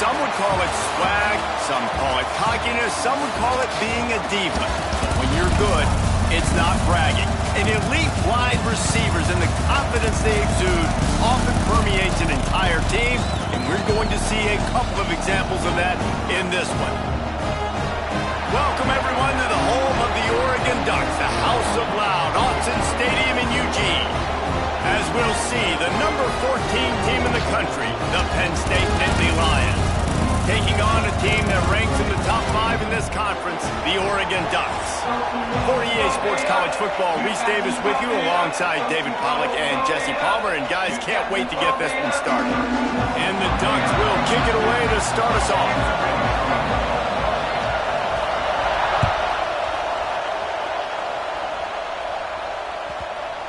Some would call it swag, some call it cockiness, some would call it being a diva. But when you're good, it's not bragging. An elite wide receivers and the confidence they exude often permeates an entire team, and we're going to see a couple of examples of that in this one. Welcome, everyone, to the home of the Oregon Ducks, the House of Loud, Autzen Stadium in Eugene. As we'll see, the number 14 team in the country, the Penn State Nittany Lions, taking on a team that ranks in the top 5 in this conference, the Oregon Ducks. For EA Sports College Football, Reese Davis with you alongside David Pollack and Jesse Palmer. And guys, can't wait to get this one started. And the Ducks will kick it away to start us off.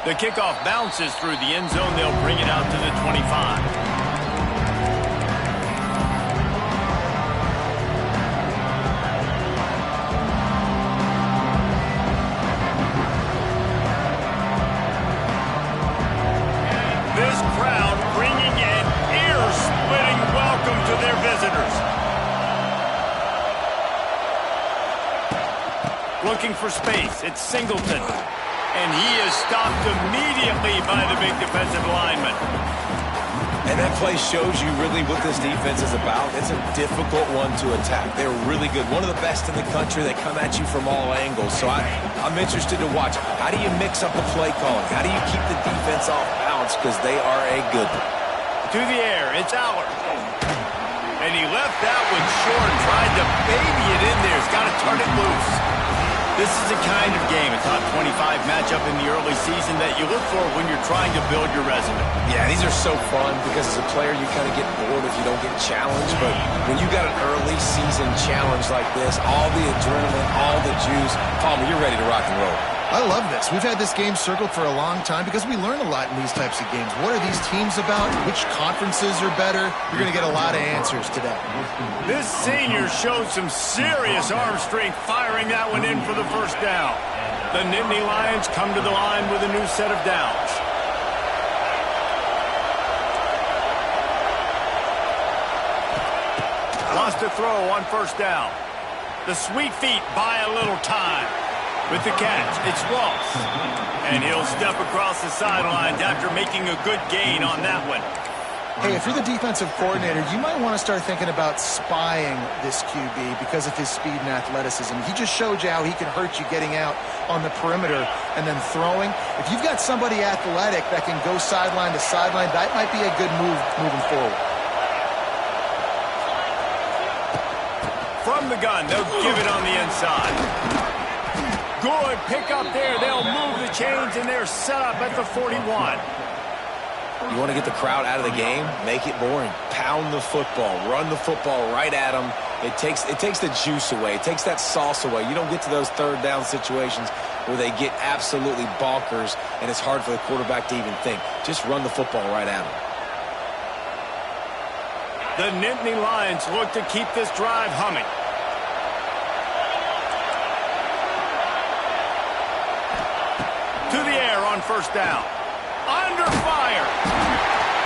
The kickoff bounces through the end zone. They'll bring it out to the 25. This crowd bringing an ear-splitting welcome to their visitors. Looking for space. It's Singleton. And he is stopped immediately by the big defensive lineman. And that play shows you really what this defense is about. It's a difficult one to attack. They're really good. One of the best in the country. They come at you from all angles. So I'm interested to watch. How do you mix up the play calling? How do you keep the defense off balance? Because they are a good one. To the air, it's Allard. And he left that one short, tried to baby it in there. He's got to turn it loose. This is the kind of game, a top 25 matchup in the early season that you look for when you're trying to build your resume. Yeah, these are so fun because as a player you kind of get bored if you don't get challenged. But when you got an early season challenge like this, all the adrenaline, all the juice, Palmer, you're ready to rock and roll. I love this. We've had this game circled for a long time because we learn a lot in these types of games. What are these teams about? Which conferences are better? You're going to get a lot of answers today. This senior showed some serious arm strength firing that one in for the first down. The Nittany Lions come to the line with a new set of downs. Lost a throw on first down. The sweet feet buy a little time. With the catch, it's Ross. And he'll step across the sidelines after making a good gain on that one. Hey, if you're the defensive coordinator, you might want to start thinking about spying this QB because of his speed and athleticism. He just showed you how he can hurt you getting out on the perimeter and then throwing. If you've got somebody athletic that can go sideline to sideline, that might be a good move moving forward. From the gun, they'll give it on the inside. Good pick up there. They'll move the chains, and they're set up at the 41. You want to get the crowd out of the game? Make it boring. Pound the football. Run the football right at them. It takes the juice away. It takes that sauce away. You don't get to those third down situations where they get absolutely bonkers, and it's hard for the quarterback to even think. Just run the football right at them. The Nittany Lions look to keep this drive humming. To the air on first down. Under fire.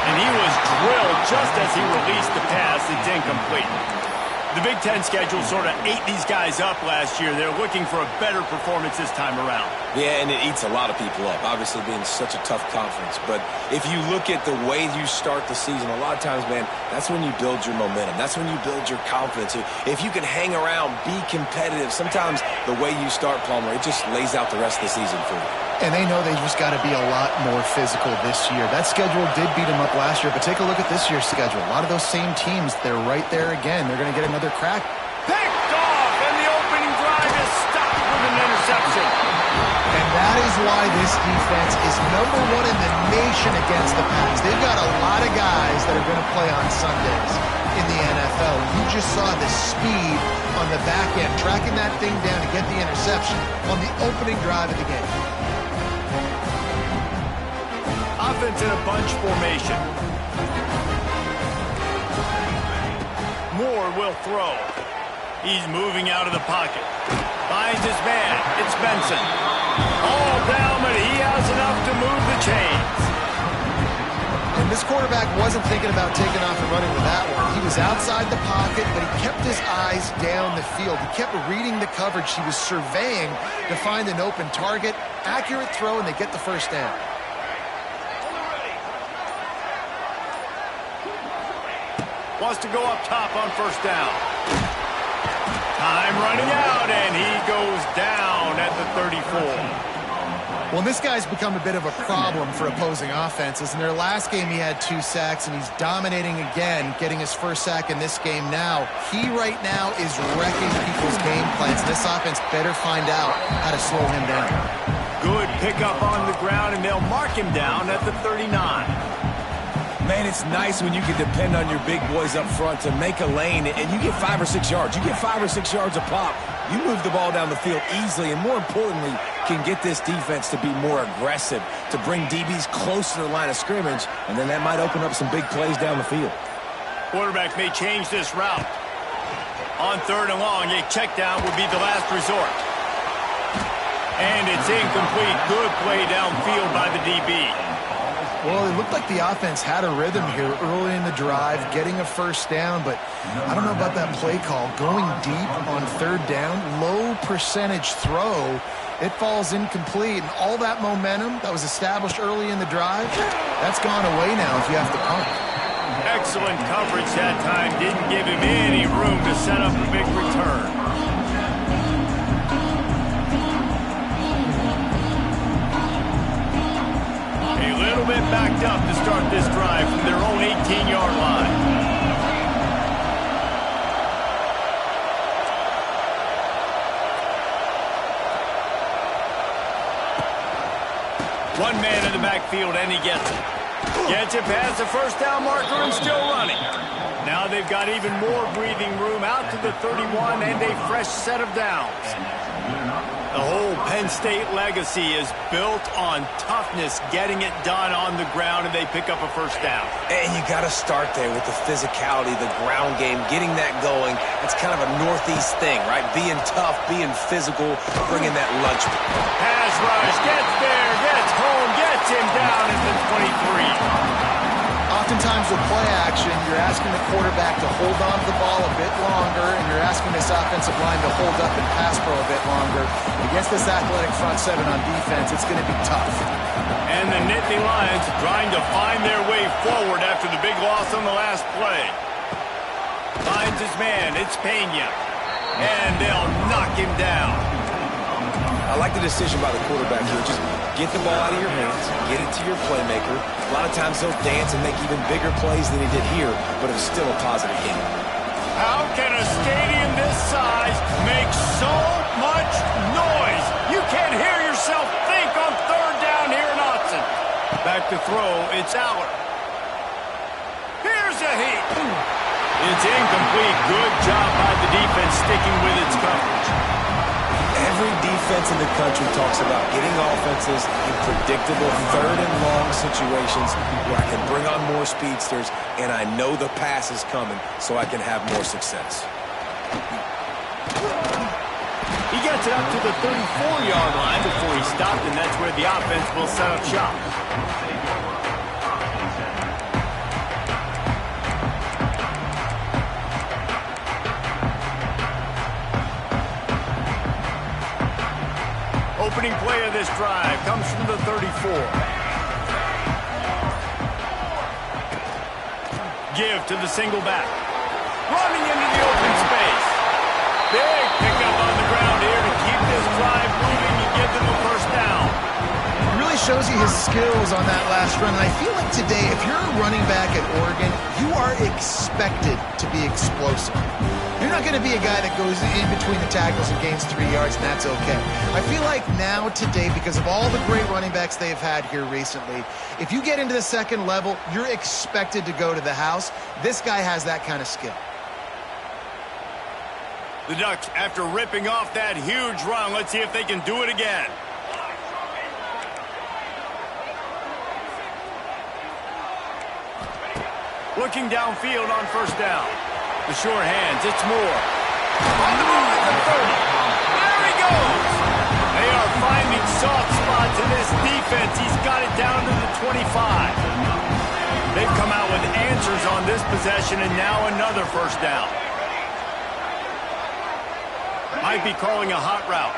And he was drilled just as he released the pass. It's incomplete. The Big Ten schedule sort of ate these guys up last year. They're looking for a better performance this time around. Yeah, and it eats a lot of people up, obviously being such a tough conference. But if you look at the way you start the season, a lot of times, man, that's when you build your momentum. That's when you build your confidence. If you can hang around, be competitive, sometimes the way you start, Palmer, it just lays out the rest of the season for you. And they know they just got to be a lot more physical this year. That schedule did beat them up last year, but take a look at this year's schedule. A lot of those same teams, they're right there again. They're going to get another crack. Picked off, and the opening drive is stopped with an interception. And that is why this defense is #1 in the nation against the pass. They've got a lot of guys that are going to play on Sundays in the NFL. You just saw the speed on the back end, tracking that thing down to get the interception on the opening drive of the game. Offense in a bunch formation. Moore will throw. He's moving out of the pocket. Finds his man. It's Benson. All down, but he has enough to move the chains. And this quarterback wasn't thinking about taking off and running with that one. He was outside the pocket, but he kept his eyes down the field. He kept reading the coverage. He was surveying to find an open target. Accurate throw, and they get the first down. Wants to go up top on first down. Time running out, and he goes down at the 34. Well, this guy's become a bit of a problem for opposing offenses. In their last game, he had 2 sacks, and he's dominating again, getting his first sack in this game now. He right now is wrecking people's game plans. This offense better find out how to slow him down. Good pickup on the ground, and they'll mark him down at the 39. Man, it's nice when you can depend on your big boys up front to make a lane, and you get 5 or 6 yards. You get 5 or 6 yards a pop. You move the ball down the field easily, and more importantly, can get this defense to be more aggressive, to bring DBs close to the line of scrimmage, and then that might open up some big plays down the field. Quarterback may change this route. On 3rd and long, a check down would be the last resort. And it's incomplete. Good play downfield by the DB. Well, it looked like the offense had a rhythm here early in the drive, getting a first down, but I don't know about that play call. Going deep on 3rd down, low percentage throw, it falls incomplete, and all that momentum that was established early in the drive, that's gone away now if you have to punt. Excellent coverage that time. Didn't give him any room to set up a big return. A little bit backed up to start this drive from their own 18-yard line. One man in the backfield, and he gets it. Gets it past the first down marker and still running. Now they've got even more breathing room out to the 31 and a fresh set of downs. The whole Penn State legacy is built on toughness, getting it done on the ground, and they pick up a first down. And you got to start there with the physicality, the ground game, getting that going. That's kind of a Northeast thing, right? Being tough, being physical, bringing that lunch. Pass rush, gets there, gets home, gets him down at the 23. Oftentimes with play action, you're asking the quarterback to hold on to the ball a bit longer, and you're asking this offensive line to hold up and pass pro a bit longer. Against this athletic front 7 on defense, it's going to be tough. And the Nittany Lions trying to find their way forward after the big loss on the last play. Finds his man, it's Pena. And they'll knock him down. I like the decision by the quarterback here. Just get the ball out of your hands, get it to your playmaker. A lot of times he'll dance and make even bigger plays than he did here, but it's still a positive game. How can a stadium this size make so much noise? You can't hear yourself think on 3rd down here in Austin. Back to throw, it's Aller. Here's a heat. It's incomplete. Good job by the defense sticking with its coverage. Every defense in the country talks about getting offenses in predictable 3rd and long situations where I can bring on more speedsters and I know the pass is coming so I can have more success. He gets it up to the 34-yard line before he stopped, and that's where the offense will set up shop. Opening play of this drive comes from the 34. Give to the single back. Running into the open space. Big pickup on the ground here to keep this drive moving and give them a first down. It really shows you his skills on that last run. And I feel like today, if you're a running back at Oregon, you are expected to be explosive. You're not going to be a guy that goes in between the tackles and gains 3 yards, and that's okay. I feel like now, today, because of all the great running backs they've had here recently, if you get into the second level, you're expected to go to the house. This guy has that kind of skill. The Ducks, after ripping off that huge run, let's see if they can do it again. Looking downfield on first down. The short hands, it's Moore. On the move at the 30. There he goes. They are finding soft spots in this defense. He's got it down to the 25. this possession, and now another first down. Might be calling a hot route.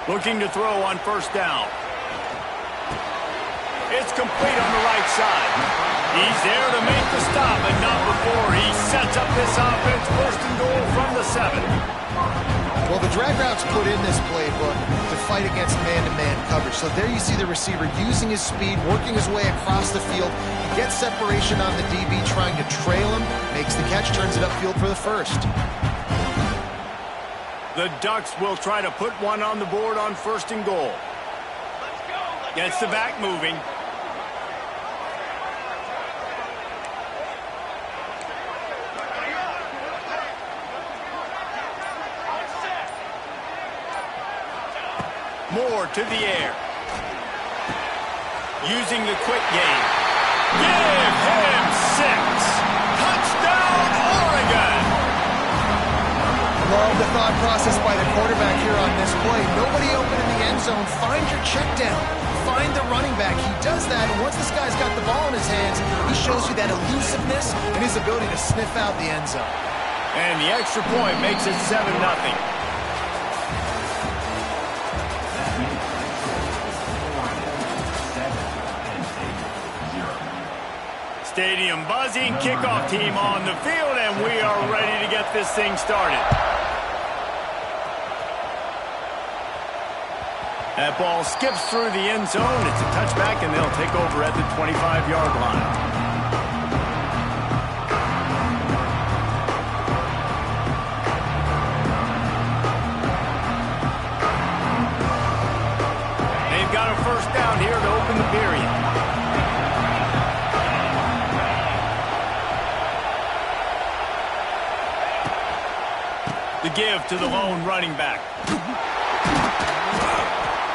Looking to throw on first down. It's complete on the right side. He's there to make the stop, but not before he sets up this offense. First and goal from the 7. Well, the drag route's put in this playbook to fight against man-to-man coverage. So there you see the receiver using his speed, working his way across the field. He gets separation on the DB, trying to trail him, makes the catch, turns it upfield for the first. The Ducks will try to put one on the board on first and goal. Gets the back moving. Moore to the air. Using the quick game. Give him 6. Touchdown, Oregon! Love the thought process by the quarterback here on this play. Nobody open in the end zone. Find your check down. Find the running back. He does that, and once this guy's got the ball in his hands, he shows you that elusiveness and his ability to sniff out the end zone. And the extra point makes it 7-0. Stadium buzzing, kickoff team on the field, and we are ready to get this thing started. That ball skips through the end zone. It's a touchback, and they'll take over at the 25-yard line. They've got a first down here to open the period. The give to the lone running back.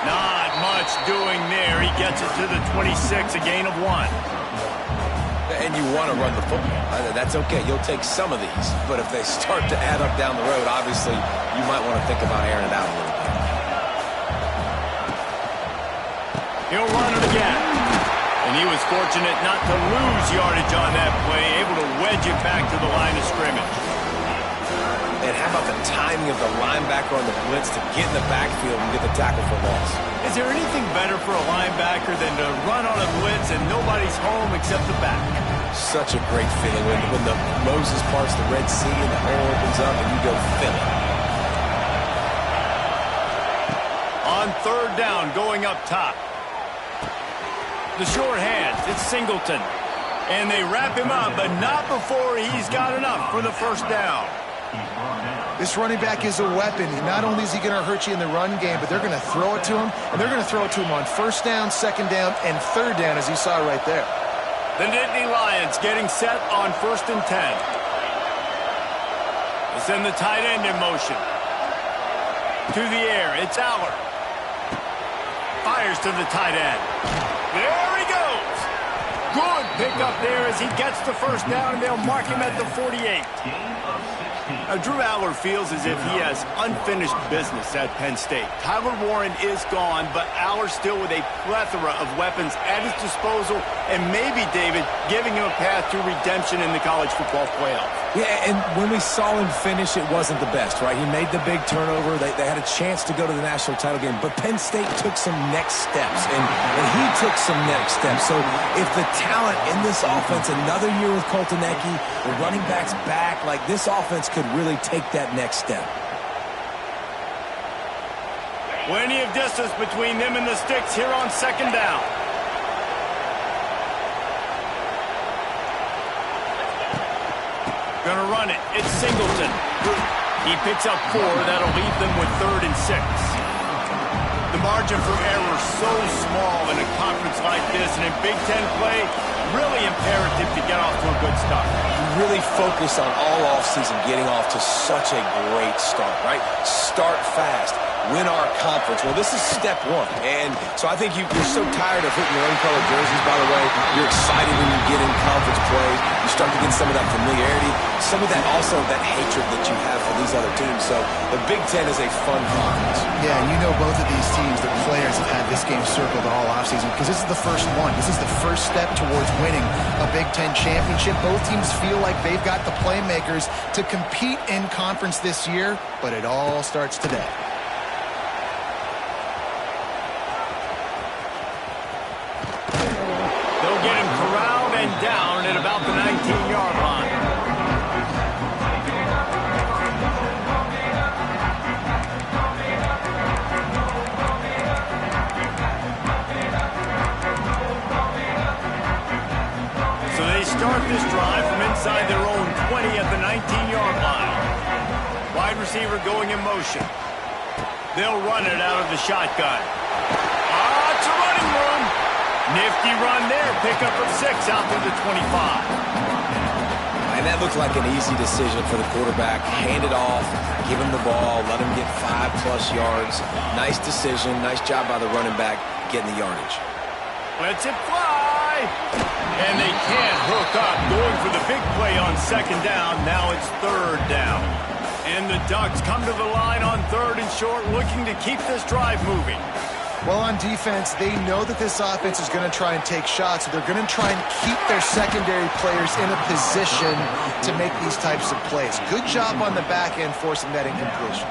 Not much doing there. He gets it to the 26, a gain of 1. And you want to run the football. That's okay. You'll take some of these. But if they start to add up down the road, obviously, you might want to think about airing it out a little bit. He'll run it again. And he was fortunate not to lose yardage on that play, able to wedge it back to the line of scrimmage. And how about the timing of the linebacker on the blitz to get in the backfield and get the tackle for loss? Is there anything better for a linebacker than to run on a blitz and nobody's home except the back? Such a great feeling when the Moses parts the Red Sea and the hole opens up and you go fill it. On third down, going up top. The short hands, it's Singleton. And they wrap him up, but not before he's got enough for the first down. This running back is a weapon. Not only is he going to hurt you in the run game, but they're going to throw it to him, and they're going to throw it to him on first down, second down, and third down, as you saw right there. The Nittany Lions getting set on first and 10. They send the tight end in motion. To the air, it's Aller. Fires to the tight end. There he goes. Good pickup there as he gets the first down, and they'll mark him at the 48. Drew Aller feels as if he has unfinished business at Penn State. Tyler Warren is gone, but Aller still with a plethora of weapons at his disposal, and maybe, David, giving him a path to redemption in the college football playoff. Yeah, and when we saw him finish, it wasn't the best, right? He made the big turnover. They had a chance to go to the national title game, but Penn State took some next steps, and he took some next steps. So if the talent in this offense, another year with Colton Ecke, the running backs back, like this offense could really take that next step. Plenty of distance between them and the sticks here on second down. Gonna run it. It's Singleton. He picks up 4. That'll leave them with 3rd and 6. The margin for error so small in a conference like this, and in Big Ten play, really imperative to get off to a good start. Really focus on all offseason getting off to such a great start, right? Start fast. win our conference. Well, this is step one. And so I think you're so tired of hitting your own color jerseys, by the way. You're excited when you get in conference play. You start to get some of that familiarity, some of that also that hatred that you have for these other teams. So the Big Ten is a fun conference. Yeah, and you know both of these teams, the players have had this game circled all offseason because this is the first one. This is the first step towards winning a Big Ten championship. Both teams feel like they've got the playmakers to compete in conference this year, but it all starts today. They'll get him corralled and down at about the 19-yard line. So they start this drive from inside their own 20 at the 19-yard line. Wide receiver going in motion. They'll run it out of the shotgun. It's a running room. Nifty run there. Pickup of 6 out to the 25. And that looked like an easy decision for the quarterback. Hand it off, give him the ball, let him get 5+ yards. Nice decision. Nice job by the running back getting the yardage. Lets it fly. And they can't hook up. Going for the big play on second down. Now it's third down. And the Ducks come to the line on third and short, looking to keep this drive moving. Well, on defense, they know that this offense is going to try and take shots, so they're going to try and keep their secondary players in a position to make these types of plays. Good job on the back end forcing that incompletion.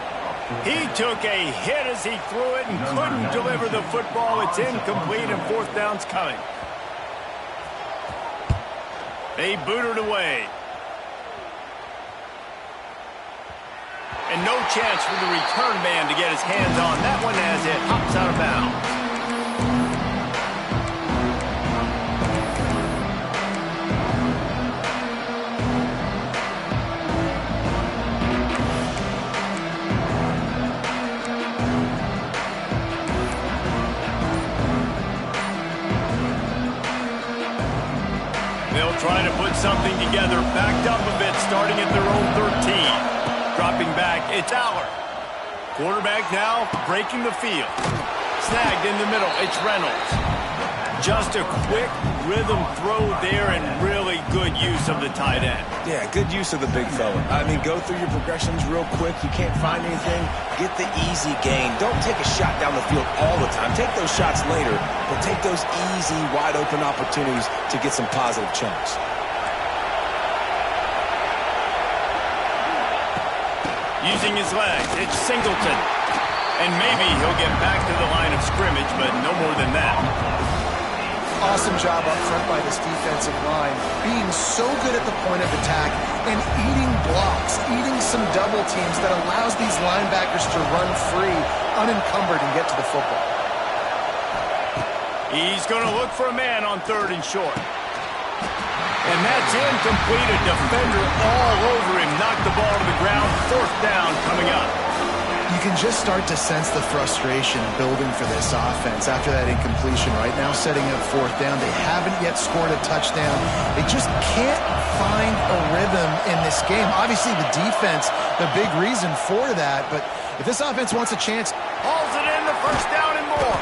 He took a hit as he threw it and couldn't deliver the football. It's incomplete and fourth down's coming. They boot it away. And no chance for the return man to get his hands on that one as it hops out of bounds. They'll try to put something together, backed up a bit, starting at their own 13. Dropping back, it's Aller. Quarterback now breaking the field. Snagged in the middle, it's Reynolds. Just a quick rhythm throw there and really good use of the tight end. Yeah, good use of the big fella. I mean, go through your progressions real quick. You can't find anything. Get the easy gain. Don't take a shot down the field all the time. Take those shots later, but take those easy, wide-open opportunities to get some positive chunks. Using his legs, it's Singleton. And maybe he'll get back to the line of scrimmage, but no more than that. Awesome job up front by this defensive line, being so good at the point of attack and eating blocks, eating some double teams that allows these linebackers to run free, unencumbered, and get to the football. He's going to look for a man on third and short. And that's incomplete. A defender all over him. Knocked the ball to the ground. Fourth down coming up. You can just start to sense the frustration building for this offense after that incompletion. Right now, setting up fourth down. They haven't yet scored a touchdown. They just can't find a rhythm in this game. Obviously, the defense, the big reason for that. But if this offense wants a chance, hauls it in the first down and more.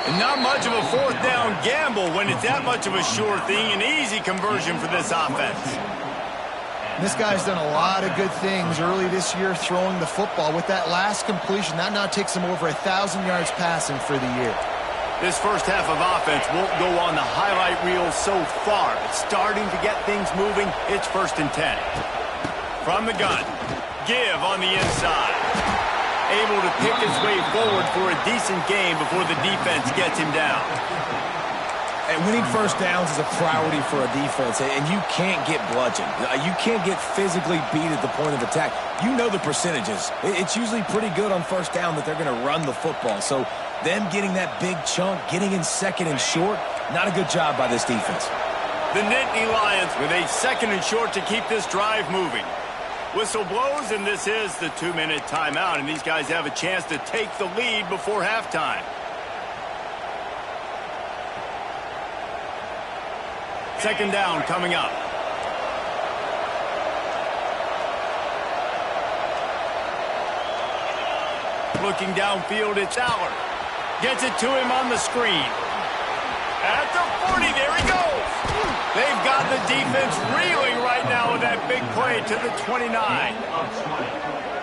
And not much of a fourth down gamble when it's that much of a sure thing. An easy conversion for this offense. This guy's done a lot of good things early this year throwing the football. With that last completion, that now takes him over 1,000 yards passing for the year. This first half of offense won't go on the highlight reel so far, but starting to get things moving. It's 1st and 10. From the gun, give on the inside. Able to pick his way forward for a decent game before the defense gets him down. And winning first downs is a priority for a defense, and you can't get bludgeoned. You can't get physically beat at the point of attack. You know the percentages. It's usually pretty good on first down that they're going to run the football. So them getting that big chunk, getting in second and short, not a good job by this defense. The Nittany Lions with a 2nd and short to keep this drive moving. Whistle blows, and this is the 2-minute timeout, and these guys have a chance to take the lead before halftime. Second down coming up. Looking downfield, it's Aller. Gets it to him on the screen. At the 40, there he goes. They've got the defense reeling right now with that big play to the 29.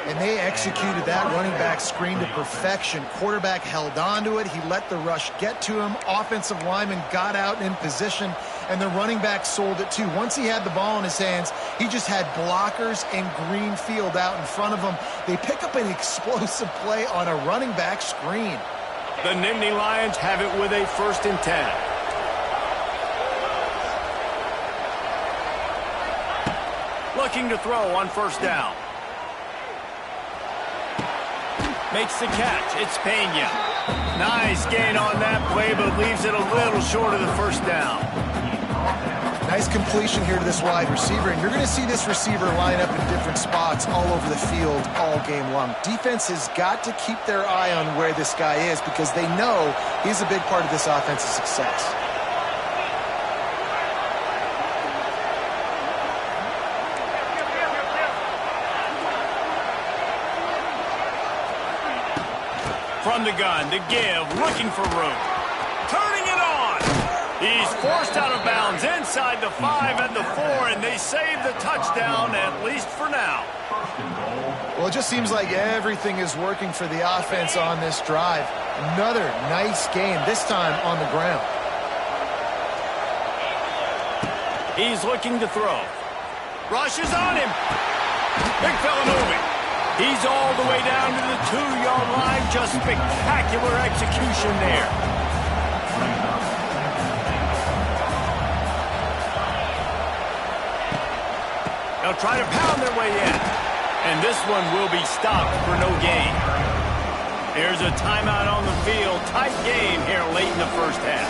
And they executed that running back screen to perfection. Quarterback held on to it. He let the rush get to him. Offensive lineman got out in position, and the running back sold it too. Once he had the ball in his hands, he just had blockers and green field out in front of him. They pick up an explosive play on a running back screen. The Nittany Lions have it with a 1st and 10. Looking to throw on 1st down. Makes the catch. It's Pena. Nice gain on that play, but leaves it a little short of the 1st down. Nice completion here to this wide receiver, and you're going to see this receiver line up in different spots all over the field all game long. Defense has got to keep their eye on where this guy is because they know he's a big part of this offense's success. From the gun, the give, looking for room. Turning it on. He's forced out of bounds inside the 5 and the 4, and they save the touchdown, at least for now. Well, it just seems like everything is working for the offense on this drive. Another nice game, this time on the ground. He's looking to throw. Rushes on him. Big fella moving. He's all the way down to the 2-yard line. Just spectacular execution there. They'll try to pound their way in. And this one will be stopped for no gain. There's a timeout on the field. Tight game here late in the 1st half.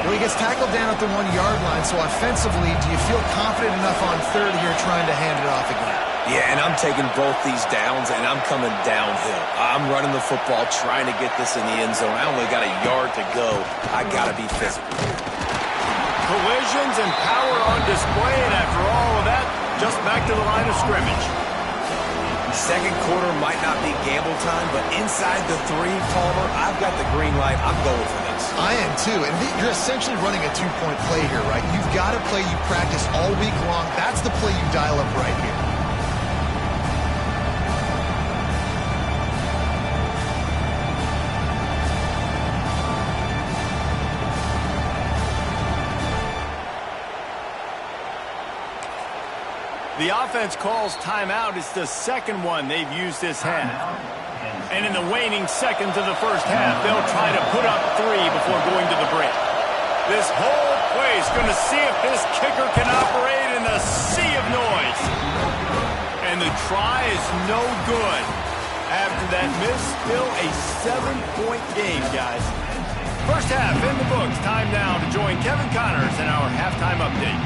Well, he gets tackled down at the 1-yard line, so offensively, do you feel confident enough on 3rd here trying to hand it off again? Yeah, and I'm taking both these downs, and I'm coming downhill. I'm running the football, trying to get this in the end zone. I only got a yard to go. I got to be physical. Collisions and power on display, and after all of that, just back to the line of scrimmage. 2nd quarter might not be gamble time, but inside the 3, Palmer, I've got the green light. I'm going for this. I am too, and you're essentially running a 2-point play here, right? You've got a play you practice all week long. That's the play you dial up right here. The offense calls timeout. It's the 2nd one they've used this half. And in the waning seconds of the 1st half, they'll try to put up 3 before going to the break. This whole play is going to see if this kicker can operate in the sea of noise. And the try is no good. After that miss, still a 7-point game, guys. 1st half in the books. Time now to join Kevin Connors in our halftime update.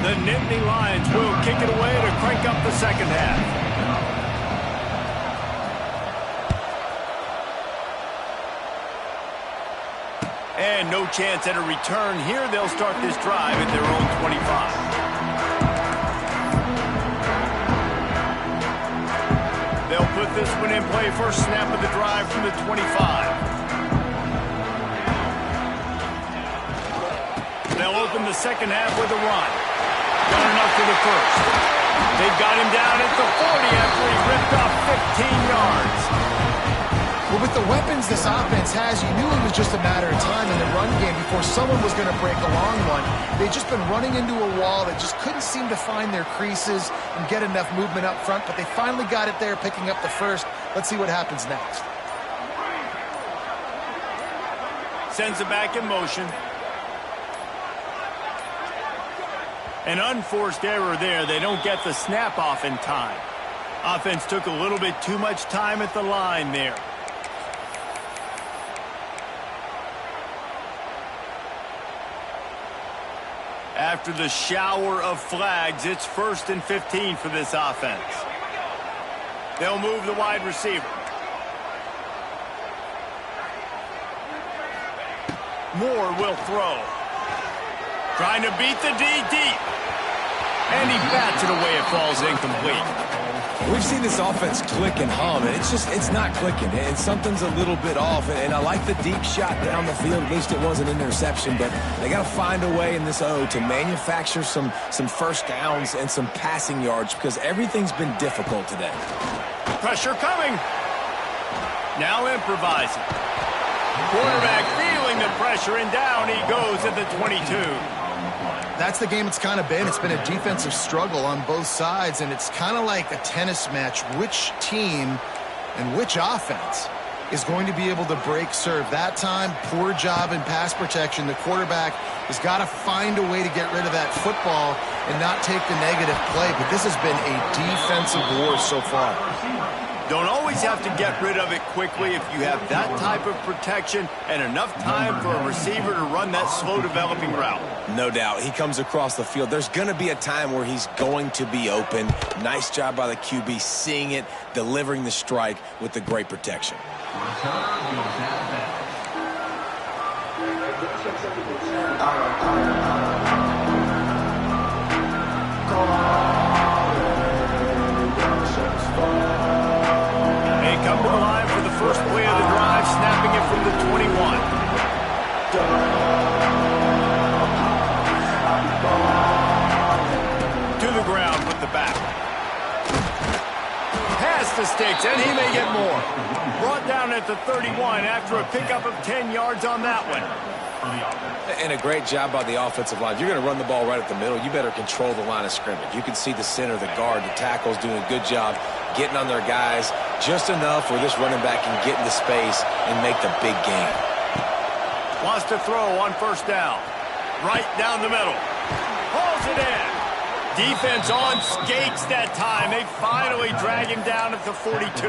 The Nittany Lions will kick it away to crank up the 2nd half. And no chance at a return here. They'll start this drive at their own 25. They'll put this one in play. First snap of the drive from the 25. They'll open the 2nd half with a run. Done enough for the 1st. They've got him down at the 40 after he ripped off 15 yards. Well, with the weapons this offense has, you knew it was just a matter of time in the run game before someone was going to break a long one. They've just been running into a wall that just couldn't seem to find their creases and get enough movement up front, but they finally got it there, picking up the 1st. Let's see what happens next. Sends it back in motion. An unforced error there. They don't get the snap off in time. Offense took a little bit too much time at the line there. After the shower of flags, it's 1st and 15 for this offense. They'll move the wide receiver. Moore will throw. Trying to beat the D deep. And he bats it away. It falls incomplete. We've seen this offense click and hum, and it's not clicking, and something's a little bit off. And I like the deep shot down the field. At least it wasn't an interception, but they got to find a way in this O to manufacture some first downs and some passing yards because everything's been difficult today. Pressure coming. Now improvising. Quarterback feeling the pressure, and down he goes at the 22. That's the game it's kind of been. It's been a defensive struggle on both sides, and it's kind of like a tennis match. Which team and which offense is going to be able to break serve? That time, poor job in pass protection. The quarterback has got to find a way to get rid of that football and not take the negative play, but this has been a defensive war so far. Don't always have to get rid of it quickly if you have that type of protection and enough time for a receiver to run that slow-developing route. No doubt. He comes across the field. There's going to be a time where he's going to be open. Nice job by the QB seeing it, delivering the strike with the great protection. Come to the line for the first play of the drive, snapping it from the 21. To the ground with the back. Past the sticks, and he may get more. Brought down at the 31 after a pickup of 10 yards on that one. And a great job by the offensive line. If you're going to run the ball right at the middle, you better control the line of scrimmage. You can see the center, the guard, the tackles doing a good job getting on their guys just enough where this running back can get into space and make the big game. Wants to throw on first down. Right down the middle. Hauls it in. Defense on skates that time. They finally drag him down at the 42.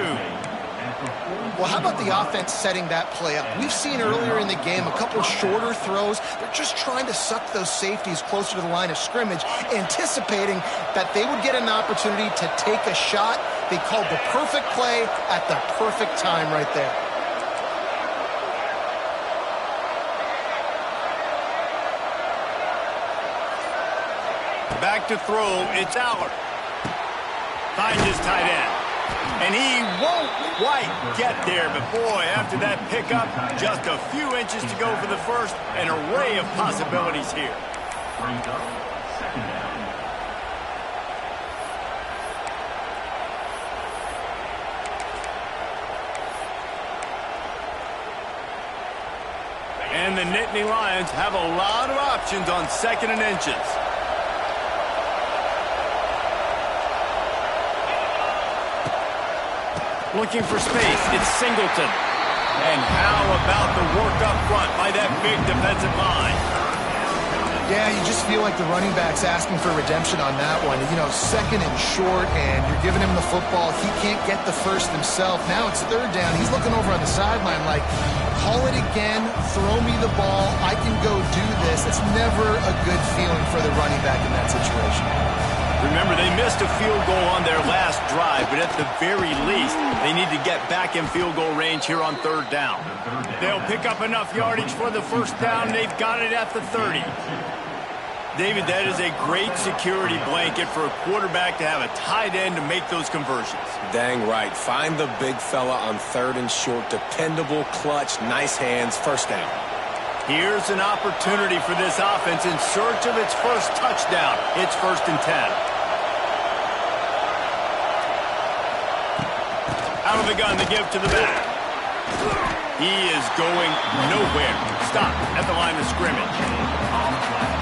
Well, how about the offense setting that play up? We've seen earlier in the game a couple shorter throws. They're just trying to suck those safeties closer to the line of scrimmage, anticipating that they would get an opportunity to take a shot. They called the perfect play at the perfect time right there. Back to throw, it's Allard. Finds his tight end. And he won't quite get there, but boy, after that pickup, just a few inches to go for the first, an array of possibilities here. And the Nittany Lions have a lot of options on 2nd and inches. Looking for space, it's Singleton. And how about the work up front by that big defensive line? Yeah, you just feel like the running back's asking for redemption on that one. You know, 2nd and short, and you're giving him the football. He can't get the first himself. Now it's 3rd down. He's looking over on the sideline like, call it again, throw me the ball, I can go do this. It's never a good feeling for the running back in that situation. Remember, they missed a field goal on their last drive, but at the very least, they need to get back in field goal range here on 3rd down. They'll pick up enough yardage for the first down. They've got it at the 30. David, that is a great security blanket for a quarterback to have a tight end to make those conversions. Dang right. Find the big fella on 3rd and short. Dependable, clutch, nice hands, first down. Here's an opportunity for this offense in search of its first touchdown. It's 1st and 10. Out of the gun to give to the back. He is going nowhere. Stop at the line of scrimmage.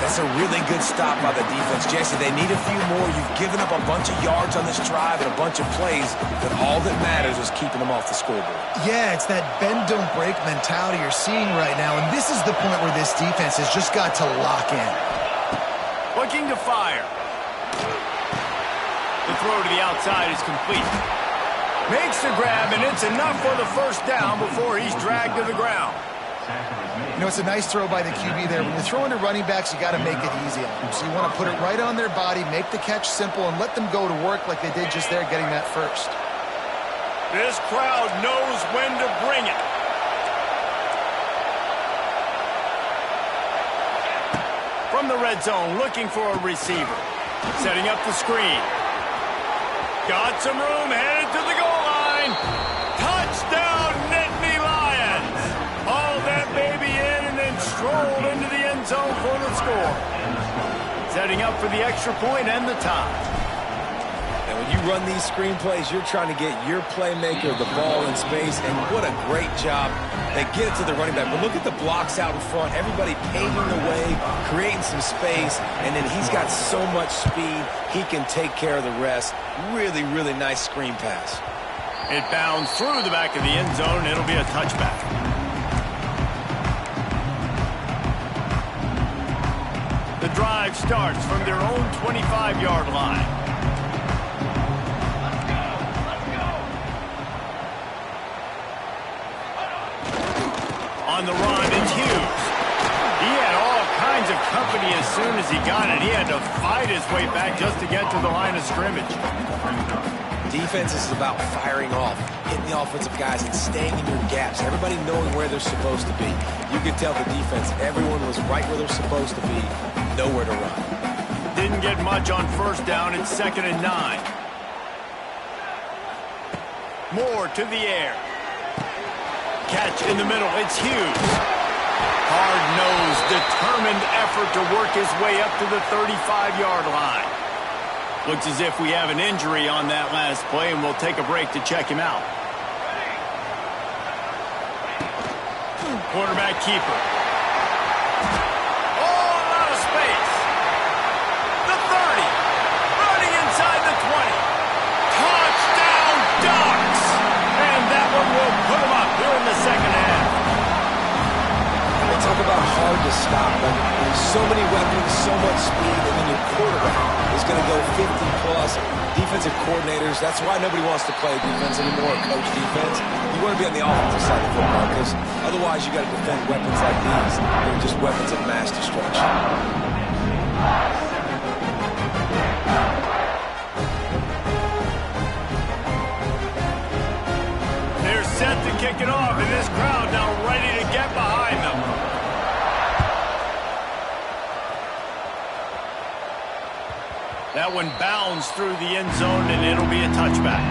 That's a really good stop by the defense. Jesse, they need a few more. You've given up a bunch of yards on this drive and a bunch of plays, but all that matters is keeping them off the scoreboard. Yeah, it's that bend, don't break mentality you're seeing right now, and this is the point where this defense has just got to lock in. Looking to fire. The throw to the outside is complete. Makes the grab, and it's enough for the first down before he's dragged to the ground. You know, it's a nice throw by the QB there. When you're throwing to running backs, you got to make it easy on them. So you want to put it right on their body, make the catch simple, and let them go to work like they did just there getting that first. This crowd knows when to bring it. from the red zone, looking for a receiver. Setting up the screen. Got some room, headed to the goal line. Touchdown, Nittany Lions. Hauled that baby in and then strolled into the end zone for the score. Setting up for the extra point and the tie. And when you run these screenplays, you're trying to get your playmaker the ball in space, and what a great job. They get it to the running back, but look at the blocks out in front. Everybody paving the way, creating some space, and then he's got so much speed, he can take care of the rest. Really, really nice screen pass. It bounds through the back of the end zone. It'll be a touchback. The drive starts from their own 25-yard line. On the run, it's Hughes. He had all kinds of company as soon as he got it. He had to fight his way back just to get to the line of scrimmage. Defense is about firing off, hitting the offensive guys and staying in your gaps. Everybody knowing where they're supposed to be. You could tell the defense, everyone was right where they're supposed to be, nowhere to run. Didn't get much on first down. It's 2nd and 9. Moore to the air. Catch in the middle. It's Hughes. Hard-nosed, determined effort to work his way up to the 35-yard line. Looks as if we have an injury on that last play, and we'll take a break to check him out. Quarterback keeper. Oh, a lot of space. The 30. Running inside the 20. Touchdown, Ducks! And that one will put him up here in the second half. Talk about hard to stop. So many weapons, so much speed, and then your quarterback is going to go 50-plus. Defensive coordinators, that's why nobody wants to play defense anymore, coach defense. You want to be on the offensive side of the football because otherwise you got to defend weapons like these. They're just weapons of mass destruction. They're set to kick it off, and this crowd now ready to get behind them. That one bounds through the end zone, and it'll be a touchback.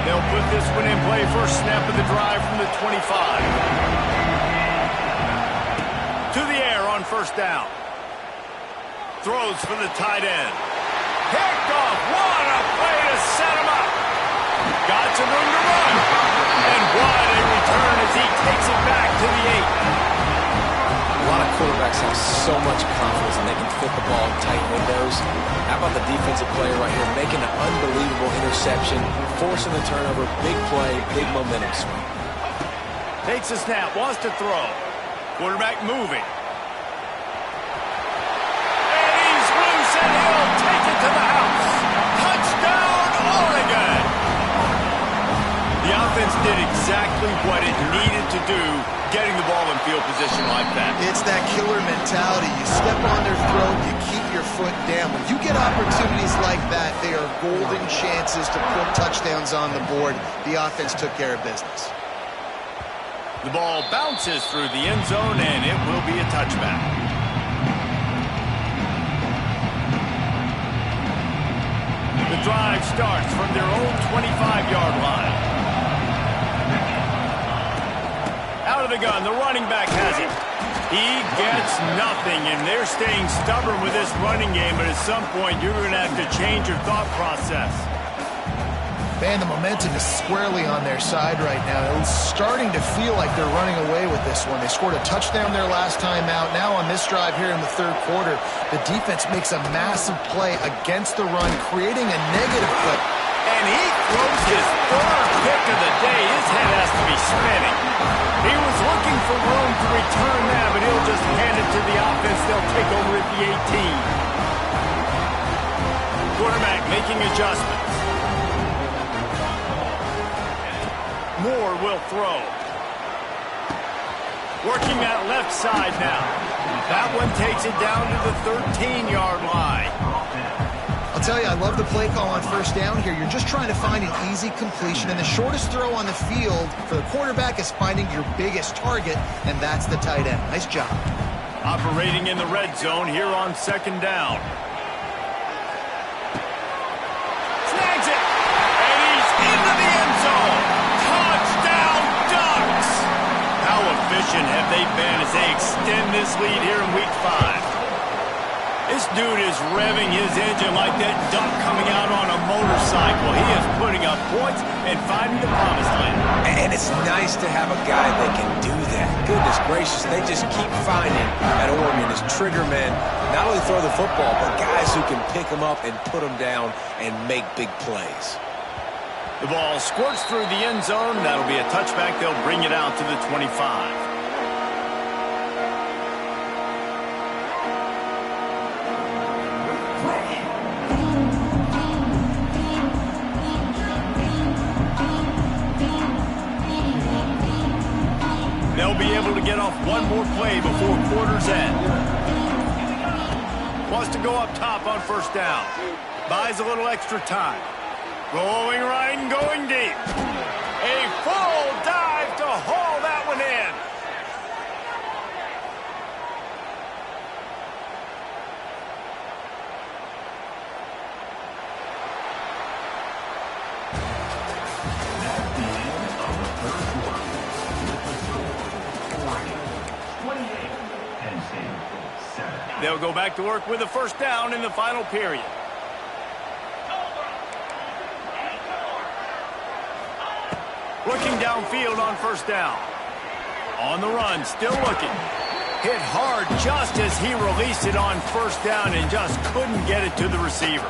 They'll put this one in play. First snap of the drive from the 25. To the air on first down. Throws for the tight end. Picked off. What a play to set him up. Got some room to run. And what a return as he takes it back to the 8. A lot of quarterbacks have so much confidence and they can fit the ball in tight windows. How about the defensive player right here making an unbelievable interception, forcing the turnover, big play, big momentum swing. Takes a snap, wants to throw. Quarterback moving. And he's loose and he'll take it to the house. Touchdown, Oregon! The offense did exactly what it needed to do, getting the ball in field position like that. It's that killer mentality. You step on their throat, you keep your foot down. When you get opportunities like that, they are golden chances to put touchdowns on the board. The offense took care of business. The ball bounces through the end zone, and it will be a touchback. The drive starts from their own 25-yard line. Out of the gun, the running back has it. He gets nothing, and they're staying stubborn with this running game, but at some point you're going to have to change your thought process. Man, the momentum is squarely on their side right now. It's starting to feel like they're running away with this one. They scored a touchdown their last time out. Now on this drive here in the third quarter, the defense makes a massive play against the run, creating a negative play. And he throws his third pick of the day. His head has to be spinning. He was looking for room to return that, but he'll just hand it to the offense. They'll take over at the 18. Quarterback making adjustments. Moore will throw. Working that left side now. That one takes it down to the 13-yard line. I'll tell you, I love the play call on first down here. You're just trying to find an easy completion, and the shortest throw on the field for the quarterback is finding your biggest target, and that's the tight end. Nice job. Operating in the red zone here on second down. Snags it, and he's into the end zone. Touchdown, Ducks! How efficient have they been as they extend this lead here in Week 5? This dude is revving his engine like that duck coming out on a motorcycle. He is putting up points and finding the promised land. And it's nice to have a guy that can do that. Goodness gracious, they just keep finding at Oregon as trigger men, not only throw the football, but guys who can pick them up and put them down and make big plays. The ball squirts through the end zone. That'll be a touchback. They'll bring it out to the 25. They'll be able to get off one more play before quarter's end. Wants to go up top on first down. Buys a little extra time. Going right and going deep. A full dive to haul that one in. They'll go back to work with a first down in the final period. Looking downfield on first down. On the run, still looking. Hit hard just as he released it on first down and just couldn't get it to the receiver.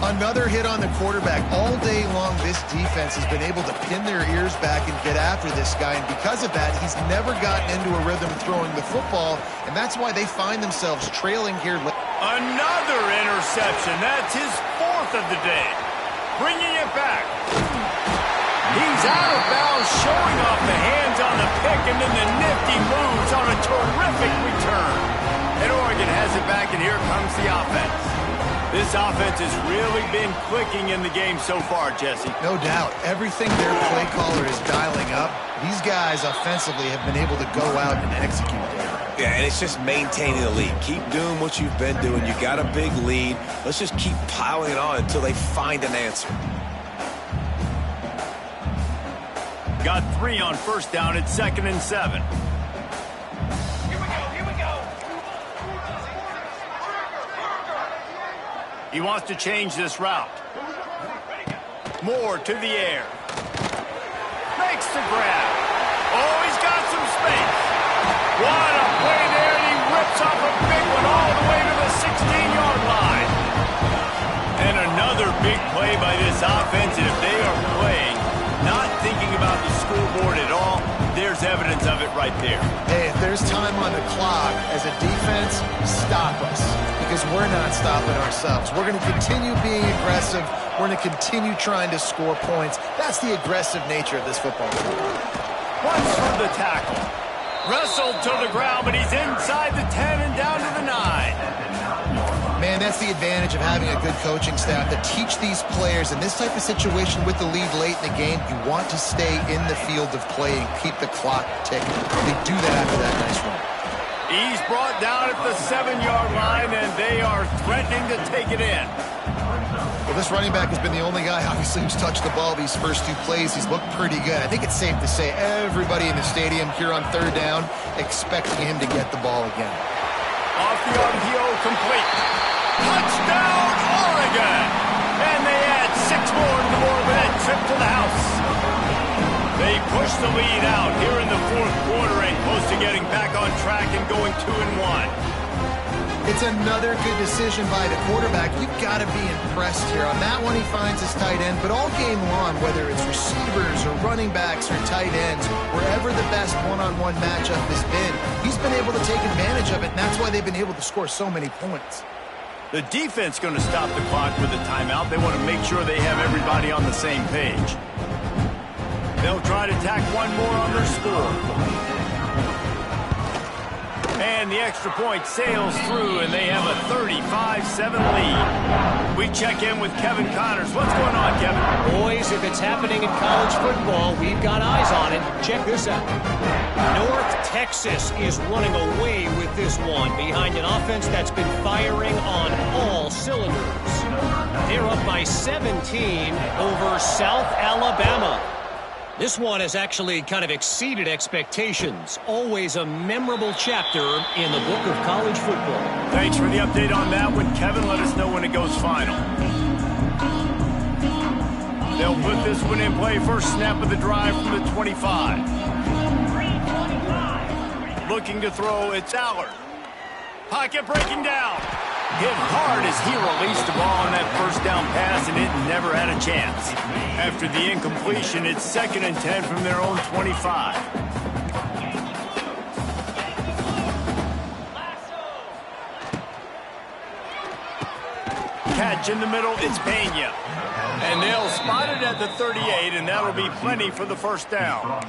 Another hit on the quarterback. All day long, this defense has been able to pin their ears back and get after this guy, and because of that, he's never gotten into a rhythm throwing the football, and that's why they find themselves trailing here. Another interception. That's his fourth of the day. Bringing it back. He's out of bounds, showing off the hands on the pick, and then the nifty moves on a terrific return. And Oregon has it back, and here comes the offense. This offense has really been clicking in the game so far, Jesse. No doubt. Everything their play caller is dialing up, these guys offensively have been able to go out and execute there. Yeah, and it's just maintaining the lead. Keep doing what you've been doing. You got a big lead. Let's just keep piling it on until they find an answer. Got 3 on first down at 2nd and 7. He wants to change this route. Moore to the air. Makes the grab. Oh, he's got some space. What a play there, and he rips off a big one all the way to the 16-yard line. And another big play by this offense, and if they are playing, not thinking about the scoreboard at all, there's evidence of it right there. Hey, if there's time on the clock, as a defense, stop us. Because we're not stopping ourselves. We're going to continue being aggressive. We're going to continue trying to score points. That's the aggressive nature of this football team. Once for the tackle. Wrestled to the ground, but he's inside the 10 and down to the 9. Man, that's the advantage of having a good coaching staff to teach these players in this type of situation with the lead late in the game. You want to stay in the field of play and keep the clock ticking. They do that after that nice run. He's brought down at the 7-yard line, and they are threatening to take it in. Well, this running back has been the only guy, obviously, who's touched the ball these first 2 plays. He's looked pretty good. I think it's safe to say everybody in the stadium here on third down expecting him to get the ball again. Off the RPO, complete. Touchdown, Oregon! And they add 6 more to the board with that trip to the house. They push the lead out here in the fourth quarter and close to getting back on track and going 2-1. It's another good decision by the quarterback. You've got to be impressed here. On that one, he finds his tight end, but all game long, whether it's receivers or running backs or tight ends, wherever the best one-on-one matchup has been, he's been able to take advantage of it, and that's why they've been able to score so many points. The defense going to stop the clock with a timeout. They want to make sure they have everybody on the same page. They'll try to tack one more on their score. And the extra point sails through, and they have a 35-7 lead. We check in with Kevin Connors. What's going on, Kevin? Boys, if it's happening in college football, we've got eyes on it. Check this out. North Texas is running away with this one behind an offense that's been firing on all cylinders. They're up by 17 over South Alabama. This one has actually kind of exceeded expectations. Always a memorable chapter in the book of college football. Thanks for the update on that one, Kevin. Let us know when it goes final. They'll put this one in play. First snap of the drive from the 25. Looking to throw, it's Allard. Pocket breaking down. Hit hard as he released the ball on that first down pass, and it never had a chance. After the incompletion, it's 2nd and 10 from their own 25. Catch in the middle, it's Pena. And they'll spot it at the 38, and that'll be plenty for the first down.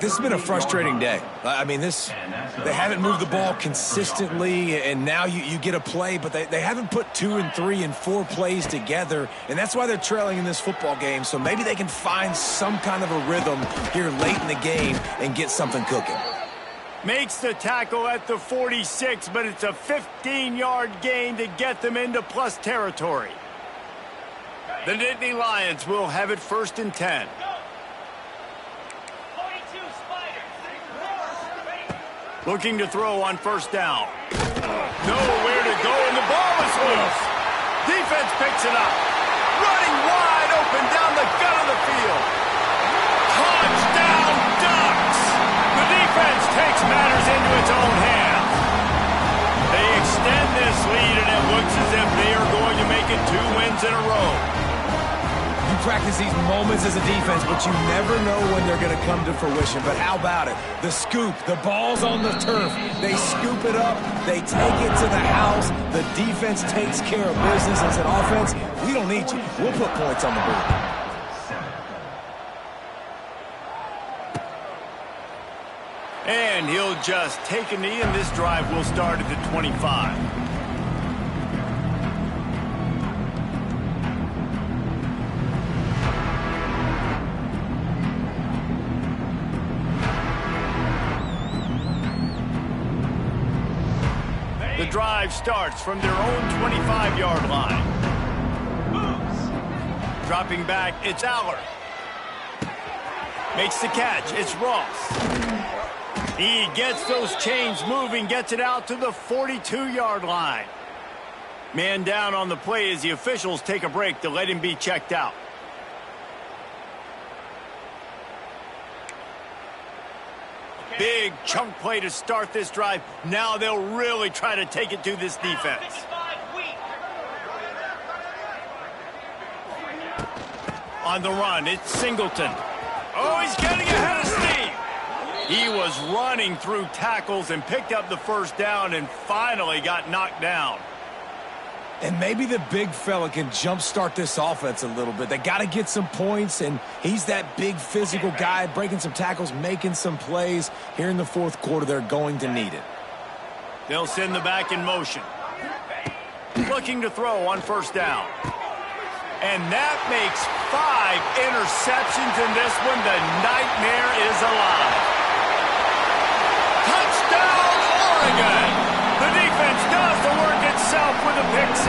This has been a frustrating day. I mean, they haven't moved the ball consistently, and now you get a play, but they haven't put 2 and 3 and 4 plays together, and that's why they're trailing in this football game. So maybe they can find some kind of a rhythm here late in the game and get something cooking. Makes the tackle at the 46, but it's a 15-yard gain to get them into plus territory. The Nittany Lions will have it 1st and 10. Looking to throw on first down. Nowhere to go, and the ball is loose. Defense picks it up. Running wide open down the gut of the field. Touchdown, Ducks! The defense takes matters into its own hands. They extend this lead, and it looks as if they are going to make it 2 wins in a row. You practice these moments as a defense, but you never know when they're going to come to fruition. But how about it? The scoop, the ball's on the turf. They scoop it up. They take it to the house. The defense takes care of business and said, offense, we don't need you. We'll put points on the board. And he'll just take a knee, and this drive will start at the 25. The drive starts from their own 25-yard line. Dropping back, it's Allard. Makes the catch, it's Ross. He gets those chains moving, gets it out to the 42-yard line. Man down on the play as the officials take a break to let him be checked out. Big chunk play to start this drive. Now they'll really try to take it to this defense. On the run, it's Singleton. Oh, he's getting ahead of steam. He was running through tackles and picked up the first down and finally got knocked down. And maybe the big fella can jumpstart this offense a little bit. They got to get some points, and he's that big physical guy, breaking some tackles, making some plays. Here in the fourth quarter, they're going to need it. They'll send the back in motion. Looking to throw on first down. And that makes 5 interceptions in this one. The nightmare is alive. Touchdown, Oregon! The defense does the work itself with a pick 6.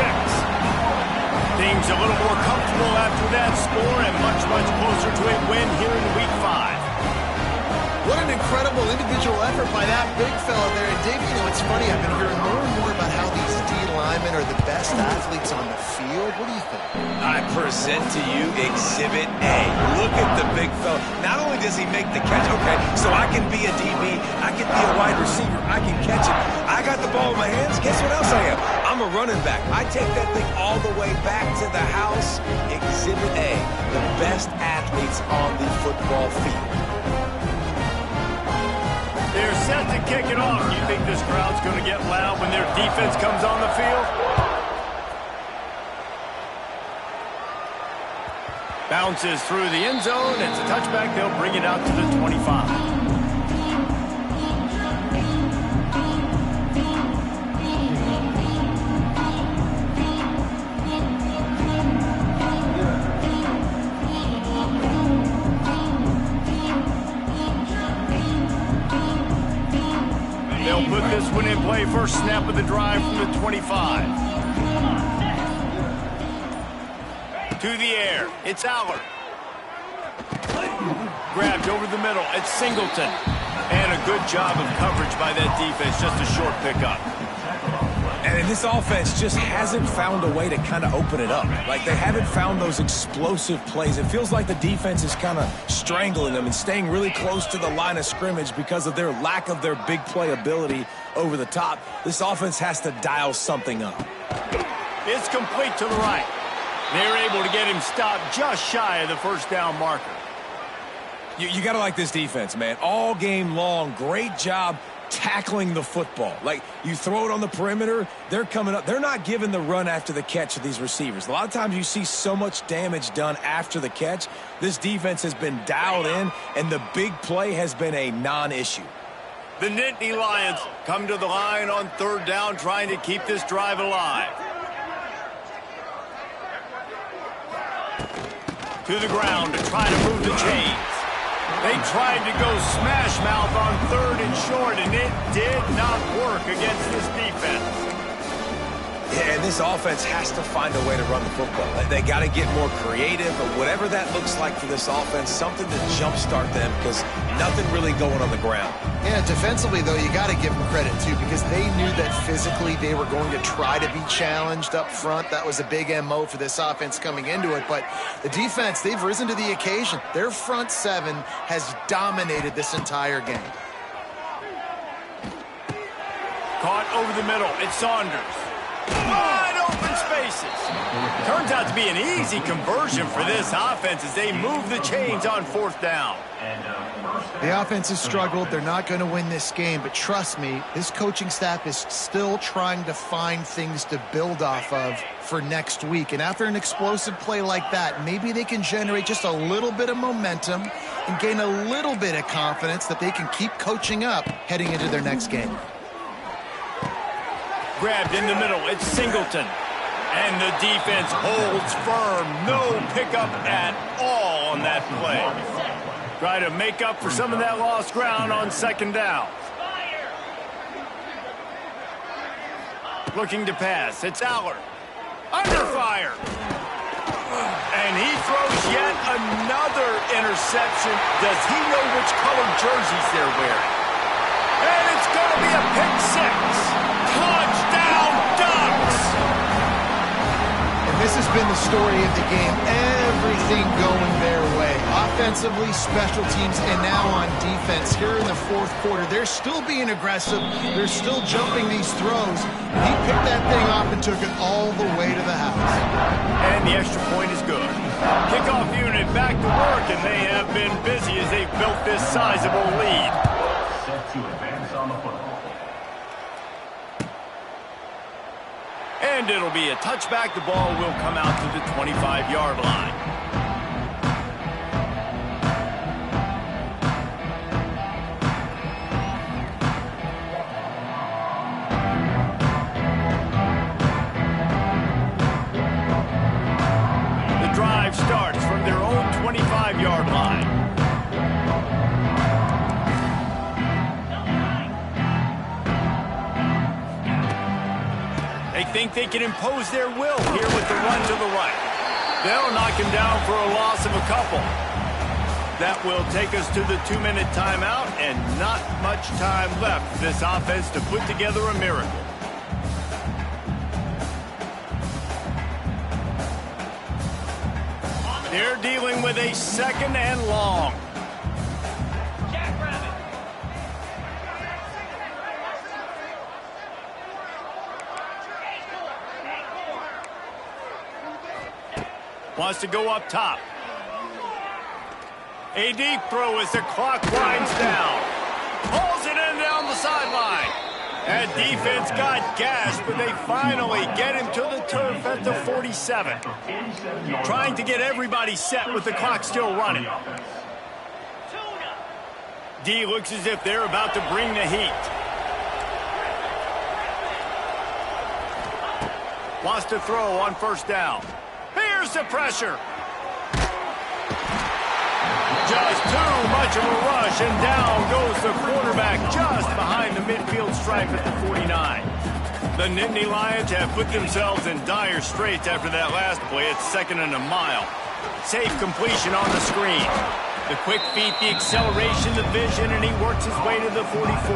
Things a little more comfortable after that score and much, much closer to a win here in Week 5. What an incredible individual effort by that big fella there. And Dave, you know, it's funny, I've been hearing more and more about how these D linemen are the best athletes on the field. What do you think? I present to you Exhibit A. Look at the big fella. Not only does he make the catch, okay, so I can be a DB, I can be a wide receiver, I can catch it. I got the ball in my hands. Guess what else I am? I'm a running back. I take that thing all the way back to the house. Exhibit A, the best athletes on the football field. They're set to kick it off. You think this crowd's going to get loud when their defense comes on the field? Bounces through the end zone. It's a touchback. They'll bring it out to the 25. play, first snap of the drive from the 25. To the air, it's Aller. Grabbed over the middle, it's Singleton. And a good job of coverage by that defense, just a short pickup. And this offense just hasn't found a way to kind of open it up. Like, they haven't found those explosive plays. It feels like the defense is kind of strangling them and staying really close to the line of scrimmage because of their lack of their big play ability over the top. This offense has to dial something up. It's complete to the right. They're able to get him stopped just shy of the first down marker. You got to like this defense, man. All game long, great job tackling the football. Like, you throw it on the perimeter, they're coming up. They're not giving the run after the catch to these receivers. A lot of times you see so much damage done after the catch. This defense has been dialed in, and the big play has been a non-issue. The Nittany Lions come to the line on third down, trying to keep this drive alive. To the ground to try to move the chains. They tried to go smash mouth on third and short, and it did not work against this defense. Yeah, and this offense has to find a way to run the football. They got to get more creative, but whatever that looks like for this offense, something to jumpstart them, because nothing really going on the ground. Yeah, defensively, though, you got to give them credit, too, because they knew that physically they were going to try to be challenged up front. That was a big MO for this offense coming into it. But the defense, they've risen to the occasion. Their front seven has dominated this entire game. Caught over the middle. It's Saunders. Wide open spaces. Turns out to be an easy conversion for this offense as they move the chains on fourth down. The offense has struggled. They're not going to win this game, but trust me, this coaching staff is still trying to find things to build off of for next week. And after an explosive play like that, maybe they can generate just a little bit of momentum and gain a little bit of confidence that they can keep coaching up heading into their next game. Grabbed in the middle, it's Singleton. And the defense holds firm. No pickup at all on that play. Try to make up for some of that lost ground on second down. Looking to pass, it's Aller. Under fire. And he throws yet another interception. Does he know which colored jerseys they're wearing? And it's going to be a pick six. Touchdown, Ducks! And this has been the story of the game. Everything going their way. Offensively, special teams, and now on defense. Here in the fourth quarter, they're still being aggressive. They're still jumping these throws. He picked that thing up and took it all the way to the house. And the extra point is good. Kickoff unit back to work, and they have been busy as they've built this sizable lead. Set to advance on the football. And it'll be a touchback. The ball will come out to the 25-yard line. The drive starts from their own 25-yard line. They think they can impose their will here with the run to the right. They'll knock him down for a loss of a couple. That will take us to the 2-minute timeout, and not much time left for this offense to put together a miracle. They're dealing with a second and long. Wants to go up top. A deep throw as the clock winds down. Pulls it in down the sideline. That defense got gashed, but they finally get him to the turf at the 47. Trying to get everybody set with the clock still running. D looks as if they're about to bring the heat. Wants to throw on first down. Here's the pressure. Just too much of a rush, and down goes the quarterback just behind the midfield stripe at the 49. The Nittany Lions have put themselves in dire straits after that last play. It's 2nd and a mile. Safe completion on the screen. The quick feet, the acceleration, the vision, and he works his way to the 44.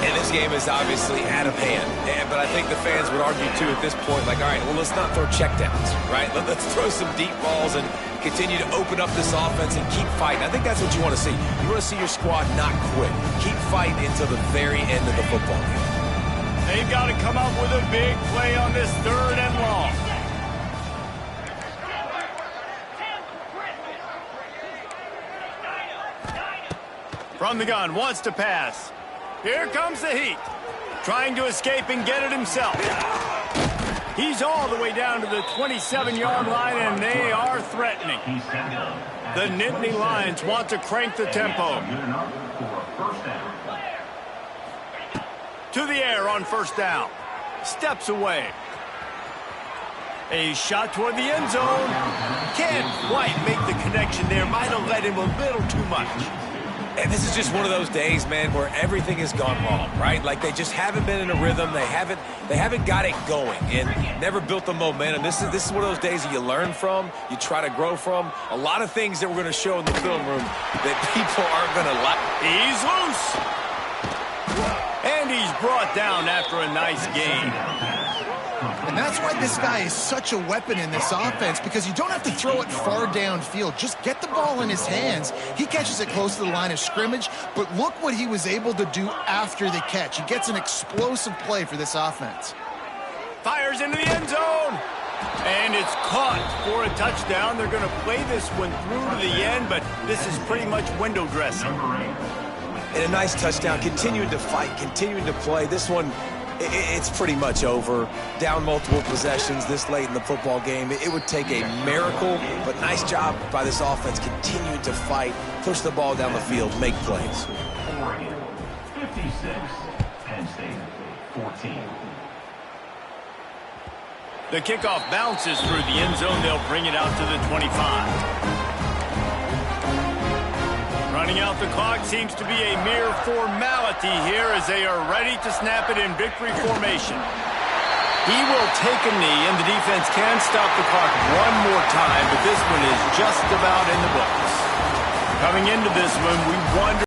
And this game is obviously out of hand. But I think the fans would argue, too, at this point, like, all right, well, let's not throw checkdowns, right? Let's throw some deep balls and continue to open up this offense and keep fighting. I think that's what you want to see. You want to see your squad not quit. Keep fighting until the very end of the football game. They've got to come up with a big play on this 3rd and long. From the gun, wants to pass. Here comes the heat. Trying to escape and get it himself. He's all the way down to the 27-yard line, and they are threatening. The Nittany Lions want to crank the tempo. To the air on 1st down. Steps away. A shot toward the end zone. Can't quite make the connection there. Might have let him a little too much. And this is just one of those days, man, where everything has gone wrong, right? Like they just haven't been in a rhythm. They haven't got it going and never built the momentum. This is one of those days that you learn from, you try to grow from. A lot of things that we're going to show in the film room that people aren't going to like. He's loose. And he's brought down after a nice gain. And that's why this guy is such a weapon in this offense, because you don't have to throw it far downfield. Just get the ball in his hands. He catches it close to the line of scrimmage, but look what he was able to do after the catch. He gets an explosive play for this offense. Fires into the end zone. And it's caught for a touchdown. They're going to play this one through to the end, but this is pretty much window dressing. And a nice touchdown, continuing to fight, continuing to play. This one, it's pretty much over. Down multiple possessions this late in the football game. It would take a miracle, but nice job by this offense continuing to fight, push the ball down the field, make plays. Oregon, 56. Penn State, 14. The kickoff bounces through the end zone. They'll bring it out to the 25. Running out the clock seems to be a mere formality here as they are ready to snap it in victory formation. He will take a knee, and the defense can stop the clock one more time, but this one is just about in the books. Coming into this one, we wonder